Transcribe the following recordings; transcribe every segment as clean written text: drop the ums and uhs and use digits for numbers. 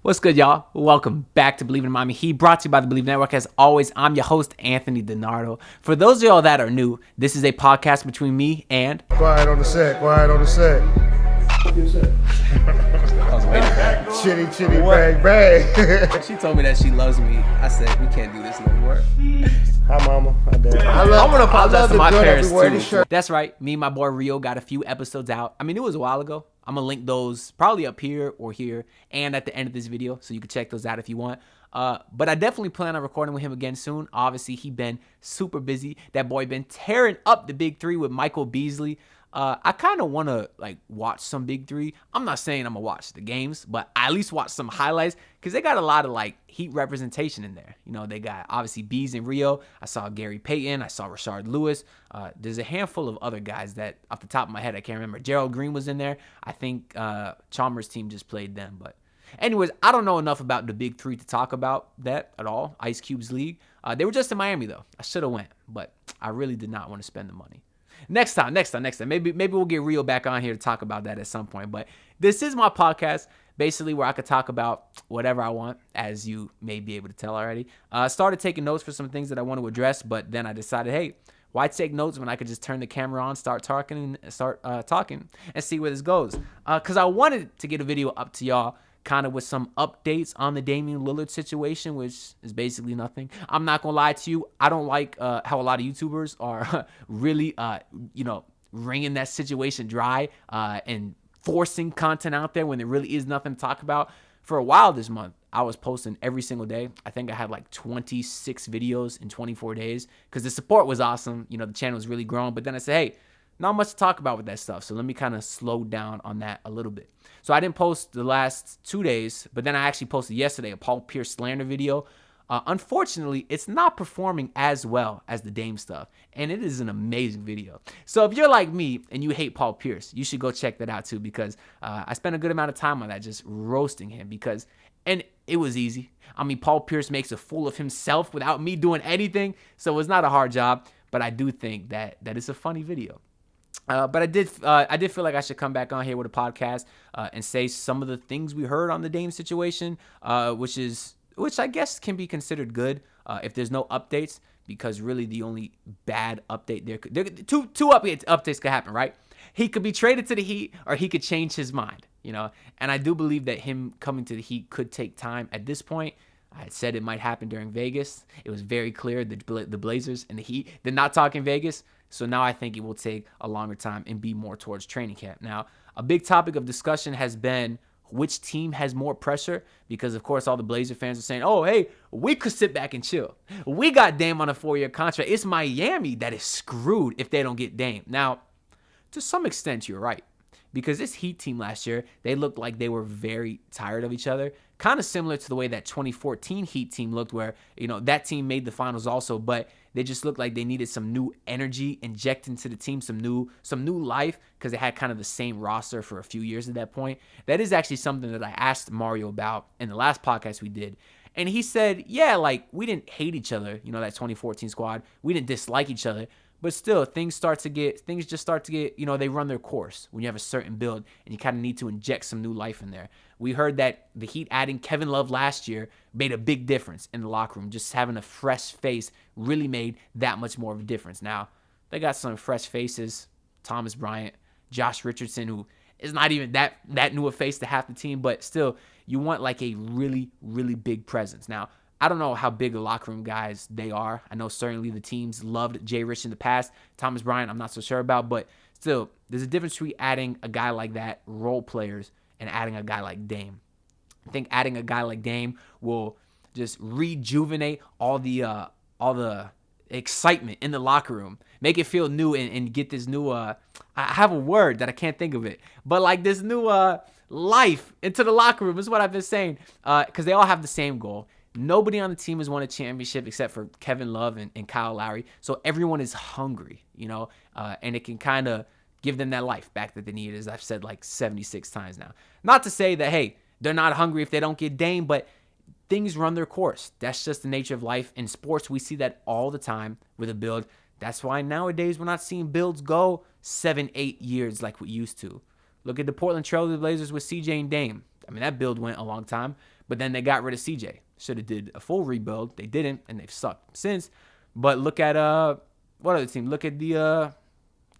What's good, y'all? Welcome back to Believe in Miami Heat, brought to you by the Believe Network. As always, I'm your host, Anthony DiNardo. For those of y'all that are new, this is a podcast between me and... Quiet on the set. I was waiting for that. Chitty, bang, bang. She told me that she loves me. I said, we can't do this no more. Hi, mama. I'm going to apologize to my parents, too. That's right. Me and my boy Rio got a few episodes out. I mean, it was a while ago. I'm going to link those probably up here or here and at the end of this video, so you can check those out if you want. But I definitely plan on recording with him again soon. Obviously, he been super busy. That boy been tearing up the Big 3 with Michael Beasley. I kind of want to watch some Big 3. I'm not saying I'm going to watch the games, but I at least watch some highlights because they got a lot of Heat representation in there. You know, they got obviously Bees and Rio. I saw Gary Payton. I saw Rashard Lewis. There's a handful of other guys that off the top of my head, I can't remember. Gerald Green was in there. I think Chalmers' team just played them. But anyways, I don't know enough about the Big 3 to talk about that at all. Ice Cube's league. They were just in Miami, though. I should have went, but I really did not want to spend the money. Next time. Maybe we'll get Rio back on here to talk about that at some point. But this is my podcast, basically where I could talk about whatever I want, as you may be able to tell already. I started taking notes for some things that I want to address, but then I decided, hey, why take notes when I could just turn the camera on, start talking, and see where this goes? Because I wanted to get a video up to y'all, kind of with some updates on the Damian Lillard situation, which is basically nothing. I'm not going to lie to you. I don't like how a lot of YouTubers are really, wringing that situation dry and forcing content out there when there really is nothing to talk about. For a while this month, I was posting every single day. I think I had 26 videos in 24 days because the support was awesome. You know, the channel was really growing. But then I said, hey, not much to talk about with that stuff. So let me kind of slow down on that a little bit. So I didn't post the last 2 days, but then I actually posted yesterday a Paul Pierce slander video. Unfortunately, it's not performing as well as the Dame stuff, and it is an amazing video. So if you're like me and you hate Paul Pierce, you should go check that out too, because I spent a good amount of time on that just roasting him and it was easy. I mean, Paul Pierce makes a fool of himself without me doing anything, so it's not a hard job, but I do think that is a funny video. But I did feel like I should come back on here with a podcast and say some of the things we heard on the Dame situation, which I guess can be considered good if there's no updates, because really the only bad update two updates could happen, right? He could be traded to the Heat, or he could change his mind, and I do believe that him coming to the Heat could take time at this point. I had said it might happen during Vegas. It was very clear that the Blazers and the Heat did not talk in Vegas. So now I think it will take a longer time and be more towards training camp. Now, a big topic of discussion has been which team has more pressure, because, of course, all the Blazer fans are saying, oh, hey, we could sit back and chill. We got Dame on a 4-year contract. It's Miami that is screwed if they don't get Dame. Now, to some extent, you're right, because this Heat team last year, they looked like they were very tired of each other, kind of similar to the way that 2014 Heat team looked, where, that team made the finals also, but they just looked like they needed some new energy injected into the team, some new life, because they had kind of the same roster for a few years at that point. That is actually something that I asked Mario about in the last podcast we did. And he said, yeah, we didn't hate each other, that 2014 squad. We didn't dislike each other. But still, things just start to get, they run their course when you have a certain build, and you kind of need to inject some new life in there. We heard that the Heat adding Kevin Love last year made a big difference in the locker room. Just having a fresh face really made that much more of a difference. Now, they got some fresh faces, Thomas Bryant, Josh Richardson, who is not even that new a face to half the team, but still, you want a really, really big presence. Now, I don't know how big the locker room guys they are. I know certainly the teams loved Jay Rich in the past. Thomas Bryant, I'm not so sure about, but still, there's a difference between adding a guy like that, role players, and adding a guy like Dame. I think adding a guy like Dame will just rejuvenate all the excitement in the locker room, make it feel new, and get this new I have a word that I can't think of it, but this new life into the locker room is what I've been saying, because they all have the same goal. Nobody on the team has won a championship except for Kevin Love and Kyle Lowry. So everyone is hungry, and it can kind of give them that life back that they need, as I've said 76 times now. Not to say that, hey, they're not hungry if they don't get Dame, but things run their course. That's just the nature of life. In sports, we see that all the time with a build. That's why nowadays we're not seeing builds go 7-8 years like we used to. Look at the Portland Trailblazers with CJ and Dame. I mean, that build went a long time, but then they got rid of CJ. Should have did a full rebuild. They didn't, and they've sucked since. But look at what other team? Look at the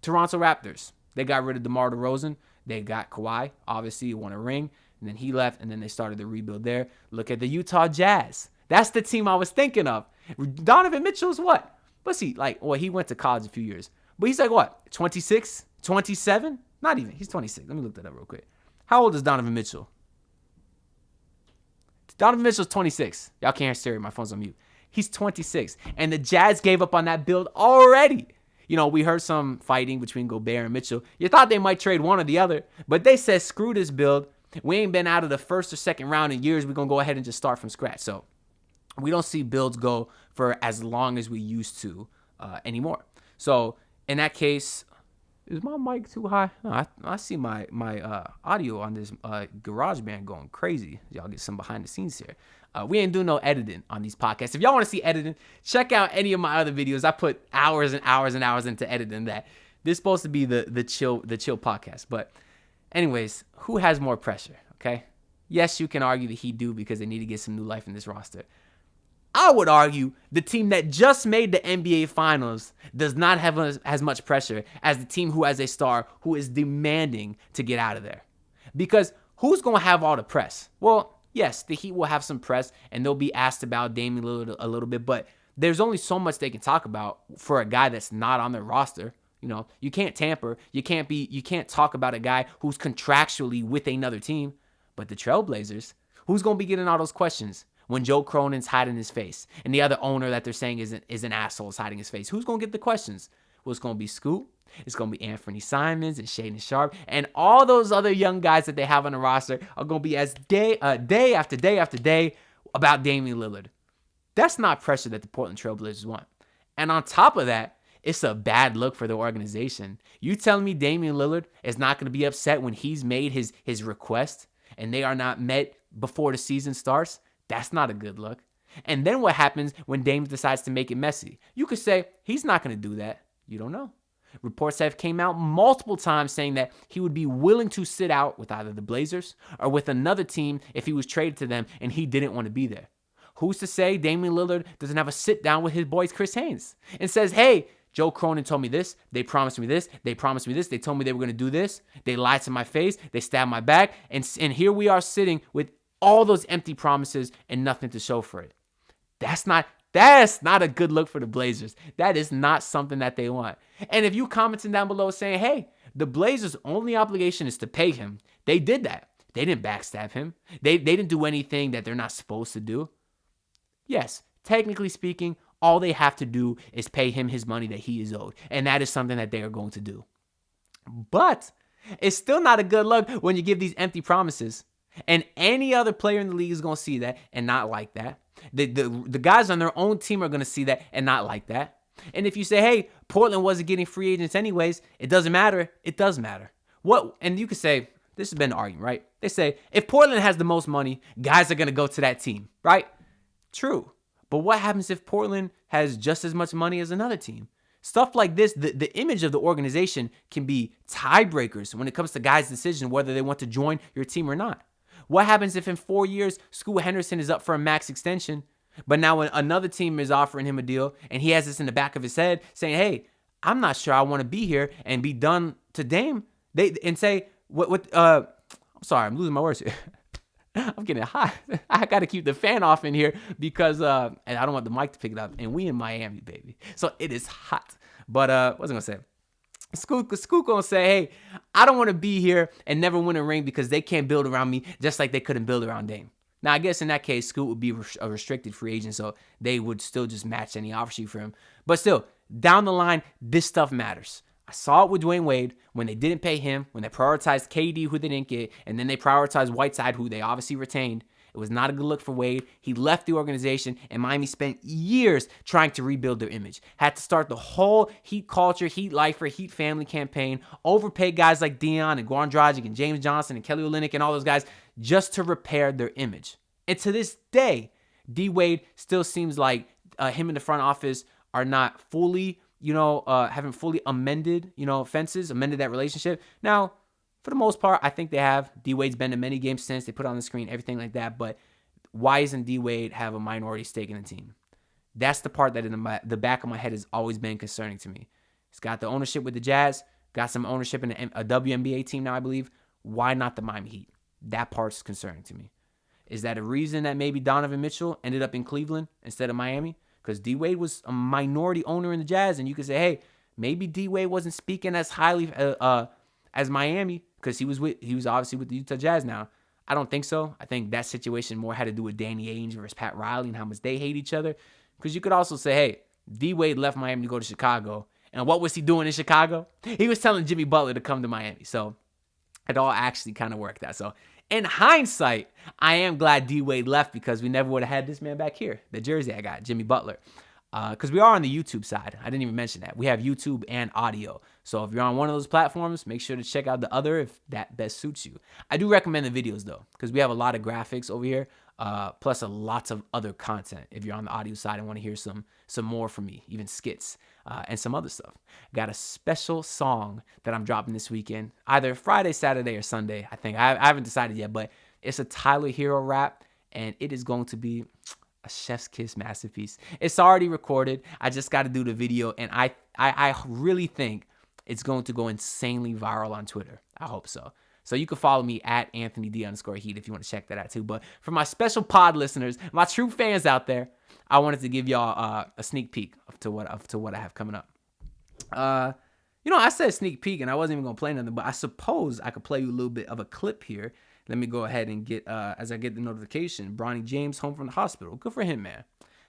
Toronto Raptors. They got rid of DeMar DeRozan. They got Kawhi. Obviously, he won a ring, and then he left, and then they started the rebuild there. Look at the Utah Jazz. That's the team I was thinking of. Donovan Mitchell's what? What's he like? Well, he went to college a few years, but he's like what? 26, 27? Not even. He's 26. Let me look that up real quick. How old is Donovan Mitchell? Donovan Mitchell's 26. Y'all can't hear Siri. My phone's on mute. He's 26. And the Jazz gave up on that build already. You know, we heard some fighting between Gobert and Mitchell. You thought they might trade one or the other, but they said, screw this build. We ain't been out of the first or second round in years. We're going to go ahead and just start from scratch. So we don't see builds go for as long as we used to anymore. So in that case, is my mic too high? No, I see my audio on this GarageBand going crazy. Y'all get some behind the scenes here. We ain't doing no editing on these podcasts. If y'all want to see editing, check out any of my other videos. I put hours and hours and hours into editing that. This is supposed to be the chill podcast. But anyways, who has more pressure? Okay. Yes, you can argue the Heat do because they need to get some new life in this roster. I would argue the team that just made the NBA Finals does not have as much pressure as the team who has a star who is demanding to get out of there. Because who's going to have all the press? Well, yes, the Heat will have some press, and they'll be asked about Damian Lillard a little bit, but there's only so much they can talk about for a guy that's not on their roster. You know, you can't tamper. You can't talk about a guy who's contractually with another team. But the Trailblazers, who's going to be getting all those questions when Joe Cronin's hiding his face and the other owner that they're saying is an asshole is hiding his face? Who's going to get the questions? Well, it's going to be Scoot. It's going to be Anthony Simons and Shaedon Sharpe. And all those other young guys that they have on the roster are going to be as day after day after day about Damian Lillard. That's not pressure that the Portland Trailblazers want. And on top of that, it's a bad look for the organization. You telling me Damian Lillard is not going to be upset when he's made his request and they are not met before the season starts? That's not a good look. And then what happens when Dame decides to make it messy? You could say he's not going to do that. You don't know. Reports have came out multiple times saying that he would be willing to sit out with either the Blazers or with another team if he was traded to them and he didn't want to be there. Who's to say Damian Lillard doesn't have a sit down with his boys Chris Haynes and says, hey, Joe Cronin told me this. They promised me this. They promised me this. They told me they were going to do this. They lied to my face. They stabbed my back. And here we are sitting with all those empty promises and nothing to show for it. That's not a good look for the Blazers. That is not something that they want. And if you commenting down below saying, hey, the Blazers' only obligation is to pay him, they did that. They didn't backstab him. They didn't do anything that they're not supposed to do. Yes, technically speaking, all they have to do is pay him his money that he is owed. And that is something that they are going to do. But it's still not a good look when you give these empty promises. And any other player in the league is going to see that and not like that. The guys on their own team are going to see that and not like that. And if you say, hey, Portland wasn't getting free agents anyways, it doesn't matter. It does matter. What? And you could say, this has been an argument, right? They say, if Portland has the most money, guys are going to go to that team, right? True. But what happens if Portland has just as much money as another team? Stuff like this, the image of the organization can be tiebreakers when it comes to guys' decision whether they want to join your team or not. What happens if in 4 years, Scoot Henderson is up for a max extension, but now another team is offering him a deal, and he has this in the back of his head saying, hey, I'm not sure I want to be here and be done to Dame. And say, I'm sorry, I'm losing my words here. I'm getting hot. I got to keep the fan off in here because and I don't want the mic to pick it up. And we in Miami, baby. So it is hot. But what was I going to say? Scoot gonna say, hey, I don't want to be here and never win a ring because they can't build around me just like they couldn't build around Dame. Now, I guess in that case, Scoot would be a restricted free agent, so they would still just match any offer sheet for him. But still, down the line, this stuff matters. I saw it with Dwayne Wade when they didn't pay him, when they prioritized KD, who they didn't get, and then they prioritized Whiteside, who they obviously retained. It was not a good look for Wade. He left the organization, and Miami spent years trying to rebuild their image. Had to start the whole Heat culture, Heat lifer, Heat family campaign, overpay guys like Dion and Goran Dragic and James Johnson and Kelly Olynyk and all those guys just to repair their image. And to this day, D-Wade still seems like him in the front office are not fully, haven't fully amended, amended that relationship. Now, For the most part, I think they have. D-Wade's been in many games since. They put on the screen, everything like that. But why doesn't D-Wade have a minority stake in the team? That's the part that in the back of my head has always been concerning to me. He's got the ownership with the Jazz, got some ownership in a WNBA team now, I believe. Why not the Miami Heat? That part's concerning to me. Is that a reason that maybe Donovan Mitchell ended up in Cleveland instead of Miami? Because D-Wade was a minority owner in the Jazz, and you could say, hey, maybe D-Wade wasn't speaking as highly as Miami because he was obviously with the Utah Jazz now. I don't think so. I think that situation more had to do with Danny Ainge versus Pat Riley and how much they hate each other. Because you could also say, hey, D-Wade left Miami to go to Chicago. And what was he doing in Chicago? He was telling Jimmy Butler to come to Miami. So it all actually kind of worked out. So in hindsight, I am glad D-Wade left because we never would have had this man back here. The jersey I got, Jimmy Butler. Because we are on the YouTube side. I didn't even mention that. We have YouTube and audio. So if you're on one of those platforms, make sure to check out the other if that best suits you. I do recommend the videos, though, because we have a lot of graphics over here, plus a lots of other content if you're on the audio side and want to hear some more from me, even skits and some other stuff. Got a special song that I'm dropping this weekend, either Friday, Saturday, or Sunday. I think I haven't decided yet, but it's a Tyler Herro rap, and it is going to be a chef's kiss masterpiece. It's already recorded. I just got to do the video, and I really think it's going to go insanely viral on Twitter. I hope so. So you can follow me at AnthonyD_Heat if you want to check that out too. But for my special pod listeners, my true fans out there, I wanted to give y'all a sneak peek to what I have coming up. I said sneak peek, and I wasn't even gonna play nothing, but I suppose I could play you a little bit of a clip here. Let me go ahead and get, as I get the notification, Bronny James home from the hospital. Good for him, man.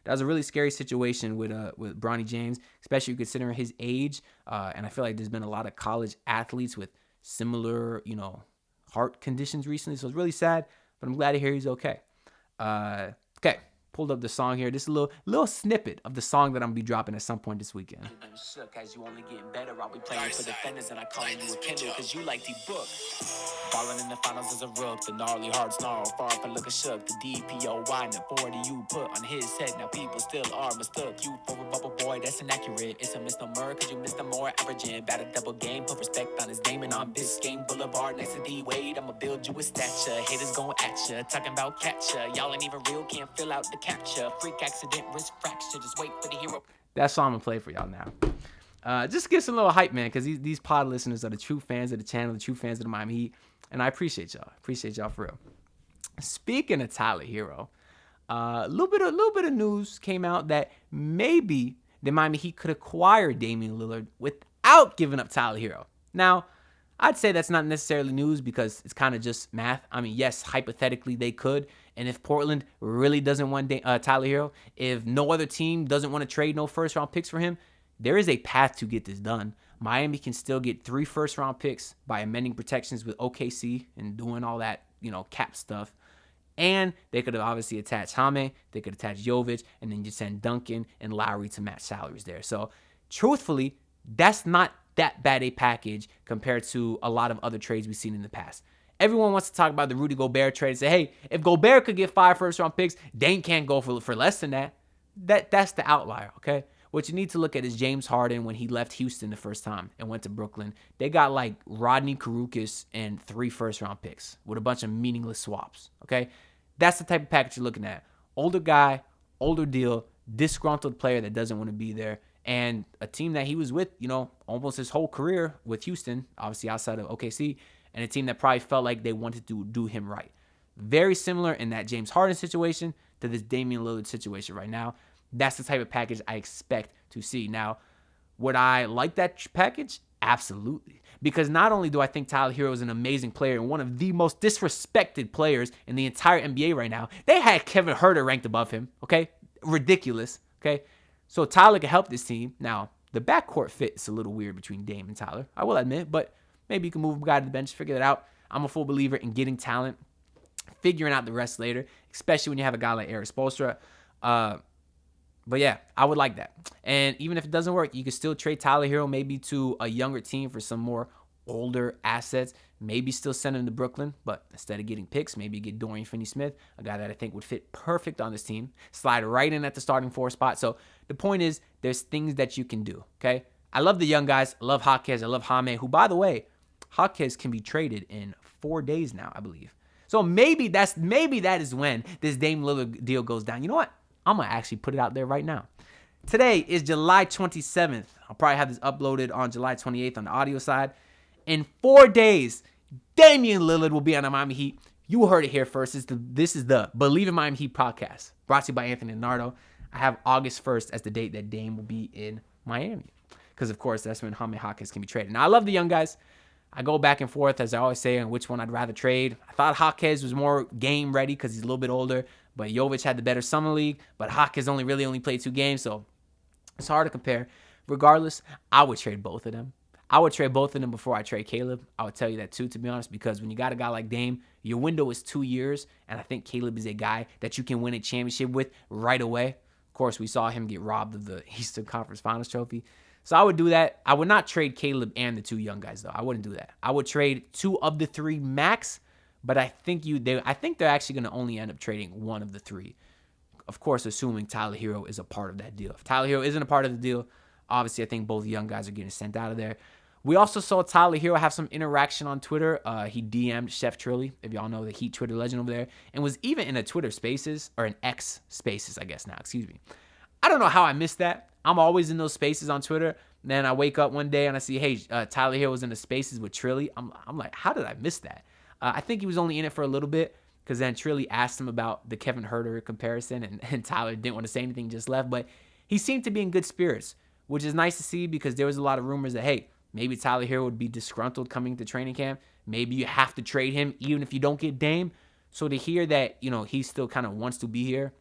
That was a really scary situation with Bronny James, especially considering his age. And I feel like there's been a lot of college athletes with similar, heart conditions recently. So it's really sad, but I'm glad to hear he's okay. Okay. Pulled up the song here. This is a little snippet of the song that I'm gonna be dropping at some point this weekend. As you only getting better, I'll be playing for defenders, and I call you a Kendall because you like D-Book. Falling in the finals as a rook, the gnarly hard snarl, far from looking shook. The DPOY and the 40 you put on his head. Now people still are mistook you for a bubble boy. That's inaccurate. It's a misnomer because you missed a more averaging. Bat a double game, put respect on his name, and on Biscayne Boulevard next to D-Wade. I'ma build you a stature. Haters going at ya, talking about catcher. Y'all ain't even real, can't fill out the capture. Freak accident, wrist fracture. Just wait for the hero. That song I'm gonna play for y'all now. Just get some little hype, man, because these pod listeners are the true fans of the channel, the true fans of the Miami Heat, and I appreciate y'all. Appreciate y'all for real. Speaking of Tyler Herro, a little bit of news came out that maybe the Miami Heat could acquire Damian Lillard without giving up Tyler Herro. Now, I'd say that's not necessarily news because it's kind of just math. I mean, yes, hypothetically they could. And if Portland really doesn't want Tyler Herro, if no other team doesn't want to trade no first-round picks for him, there is a path to get this done. Miami can still get 3 first-round picks by amending protections with OKC and doing all that, cap stuff. And they could have obviously attached Jaime, they could attach Jovic, and then you send Duncan and Lowry to match salaries there. So, truthfully, that's not that bad a package compared to a lot of other trades we've seen in the past. Everyone wants to talk about the Rudy Gobert trade and say, hey, if Gobert could get 5 first-round picks, Dame can't go for less than that. That's the outlier, okay? What you need to look at is James Harden when he left Houston the first time and went to Brooklyn. They got like Rodney Kurukas and 3 first-round picks with a bunch of meaningless swaps, okay? That's the type of package you're looking at. Older guy, older deal, disgruntled player that doesn't want to be there, and a team that he was with, almost his whole career with Houston, obviously outside of OKC, and a team that probably felt like they wanted to do him right. Very similar in that James Harden situation to this Damian Lillard situation right now. That's the type of package I expect to see. Now, would I like that package? Absolutely. Because not only do I think Tyler Herro is an amazing player and one of the most disrespected players in the entire NBA right now, they had Kevin Herter ranked above him, okay? Ridiculous, okay? So Tyler can help this team. Now, the backcourt fit is a little weird between Dame and Tyler, I will admit, but maybe you can move a guy to the bench, figure that out. I'm a full believer in getting talent, figuring out the rest later, especially when you have a guy like Erik Spoelstra. But yeah, I would like that. And even if it doesn't work, you can still trade Tyler Herro maybe to a younger team for some more older assets. Maybe still send him to Brooklyn, but instead of getting picks, maybe get Dorian Finney-Smith, a guy that I think would fit perfect on this team, slide right in at the starting 4 spot. So the point is, there's things that you can do, okay? I love the young guys. I love Jaquez. I love Jaime, who, by the way, Jaquez can be traded in 4 days now, I believe. So maybe that is when this Dame Lillard deal goes down. You know what? I'm going to actually put it out there right now. Today is July 27th. I'll probably have this uploaded on July 28th on the audio side. In 4 days, Damian Lillard will be on the Miami Heat. You heard it here first. This is the Believe in Miami Heat podcast, brought to you by Anthony Nardo. I have August 1st as the date that Dame will be in Miami. Because, of course, that's when Jaime Jaquez can be traded. Now, I love the young guys. I go back and forth, as I always say, on which one I'd rather trade. I thought Jaquez was more game ready because he's a little bit older. But Jovic had the better summer league. But Jaquez only played 2 games, so it's hard to compare. Regardless, I would trade both of them. I would trade both of them before I trade Caleb. I would tell you that too, to be honest, because when you got a guy like Dame, your window is 2 years, and I think Caleb is a guy that you can win a championship with right away. Of course, we saw him get robbed of the Eastern Conference Finals trophy. So I would do that. I would not trade Caleb and the 2 young guys, though. I wouldn't do that. I would trade 2 of the 3 max, but I think they're actually going to only end up trading 1 of the 3. Of course, assuming Tyler Herro is a part of that deal. If Tyler Herro isn't a part of the deal, obviously I think both young guys are getting sent out of there. We also saw Tyler Herro have some interaction on Twitter. He DM'd Chef Trilly, if y'all know the Heat Twitter legend over there, and was even in a Twitter Spaces, or an X Spaces, I guess now, excuse me. I don't know how I missed that. I'm always in those spaces on Twitter. Then I wake up one day and I see, hey, Tyler Herro was in the spaces with Trilly. I'm like, how did I miss that? I think he was only in it for a little bit because then Trilly asked him about the Kevin Herter comparison, and Tyler didn't want to say anything, just left. But he seemed to be in good spirits, which is nice to see because there was a lot of rumors that, hey, maybe Tyler Herro would be disgruntled coming to training camp. Maybe you have to trade him even if you don't get Dame. So to hear that, he still kind of wants to be here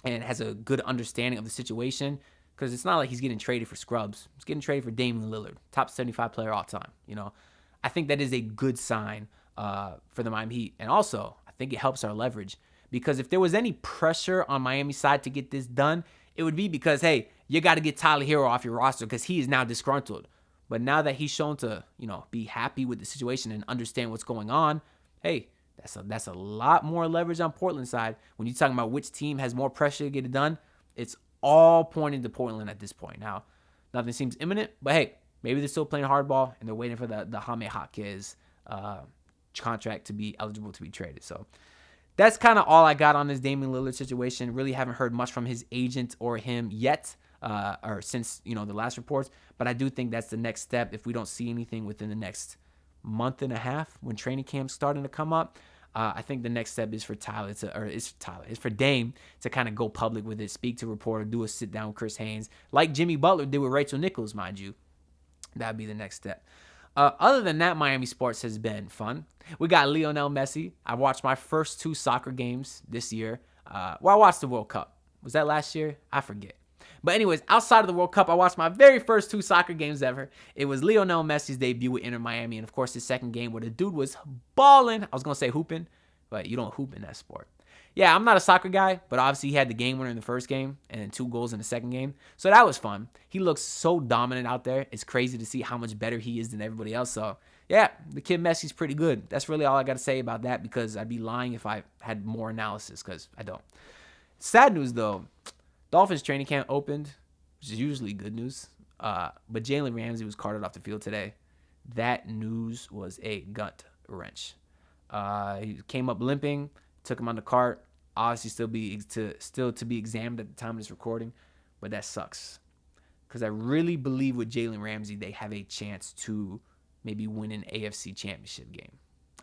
and has a good understanding of the situation, because it's not like he's getting traded for scrubs. He's getting traded for Damian Lillard, top 75 player all time. I think that is a good sign for the Miami Heat. And also, I think it helps our leverage, because if there was any pressure on Miami's side to get this done, it would be because, hey, you got to get Tyler Herro off your roster because he is now disgruntled. But now that he's shown to, be happy with the situation and understand what's going on, hey, that's a lot more leverage on Portland's side. When you're talking about which team has more pressure to get it done, it's all pointing to Portland at this point. Now, nothing seems imminent, but hey, maybe they're still playing hardball and they're waiting for the Jaime Jaquez contract to be eligible to be traded. So that's kind of all I got on this Damian Lillard situation. Really haven't heard much from his agent or him yet. Or since, the last reports. But I do think that's the next step if we don't see anything within the next month and a half when training camp's starting to come up. I think the next step is for it's for Dame to kind of go public with it, speak to a reporter, do a sit down with Chris Haynes, like Jimmy Butler did with Rachel Nichols, mind you. That'd be the next step. Other than that, Miami sports has been fun. We got Lionel Messi. I watched my first 2 soccer games this year. I watched the World Cup. Was that last year? I forget. But anyways, outside of the World Cup, I watched my very first 2 soccer games ever. It was Lionel Messi's debut with Inter Miami, and of course his second game where the dude was balling. I was going to say hooping, but you don't hoop in that sport. Yeah, I'm not a soccer guy, but obviously he had the game winner in the first game and 2 goals in the second game. So that was fun. He looks so dominant out there. It's crazy to see how much better he is than everybody else. So yeah, the kid Messi's pretty good. That's really all I got to say about that, because I'd be lying if I had more analysis, because I don't. Sad news though. Dolphins training camp opened, which is usually good news. But Jalen Ramsey was carted off the field today. That news was a gut wrench. He came up limping, took him on the cart. Obviously still to be examined at the time of this recording. But that sucks. Because I really believe with Jalen Ramsey, they have a chance to maybe win an AFC championship game.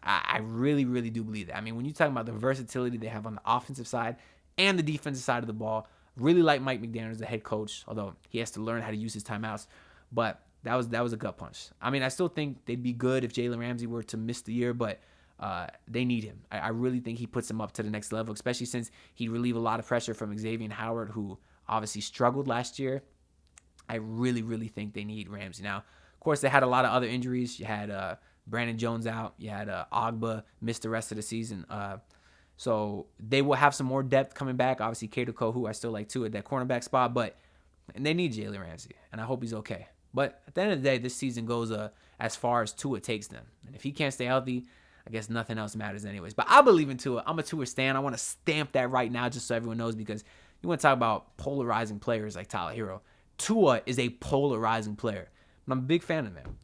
I really, really do believe that. I mean, when you're talking about the versatility they have on the offensive side and the defensive side of the ball, really like Mike McDaniel as the head coach, although he has to learn how to use his timeouts. But that was a gut punch. I mean, I still think they'd be good if Jalen Ramsey were to miss the year, but they need him. I really think he puts them up to the next level, especially since he relieved a lot of pressure from Xavier Howard, who obviously struggled last year. I really, really think they need Ramsey. Now, of course, they had a lot of other injuries. You had Brandon Jones out. You had Ogba missed the rest of the season. So they will have some more depth coming back. Obviously, Kato Ko, who I still like too at that cornerback spot, and they need Jalen Ramsey, and I hope he's okay. But at the end of the day, this season goes as far as Tua takes them. And if he can't stay healthy, I guess nothing else matters anyways. But I believe in Tua. I'm a Tua stan. I want to stamp that right now just so everyone knows, because you want to talk about polarizing players like Tyler Herro. Tua is a polarizing player, and I'm a big fan of him.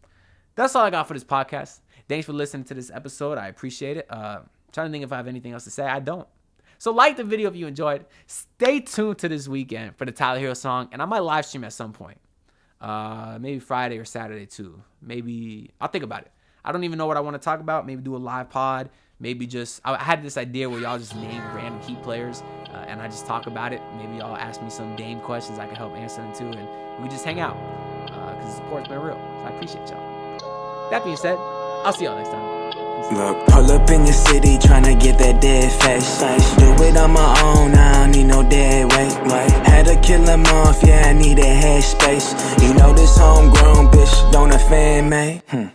that's all I got for this podcast. Thanks for listening to this episode. I appreciate it. Trying to think if I have anything else to say. I don't. So like the video if you enjoyed. Stay tuned to this weekend for the Tyler Herro song. And I might live stream at some point. Maybe Friday or Saturday too. Maybe I'll think about it. I don't even know what I want to talk about. Maybe do a live pod. Maybe just, I had this idea where y'all just name random Heat players and I just talk about it. Maybe y'all ask me some Dame questions I can help answer them too. And we just hang out because the support's been real. So I appreciate y'all. That being said, I'll see y'all next time. Look, pull up in your city, tryna get that dead face. Do it on my own, I don't need no dead weight. Had to kill him off, yeah, I need a head space. You know this homegrown bitch don't offend me.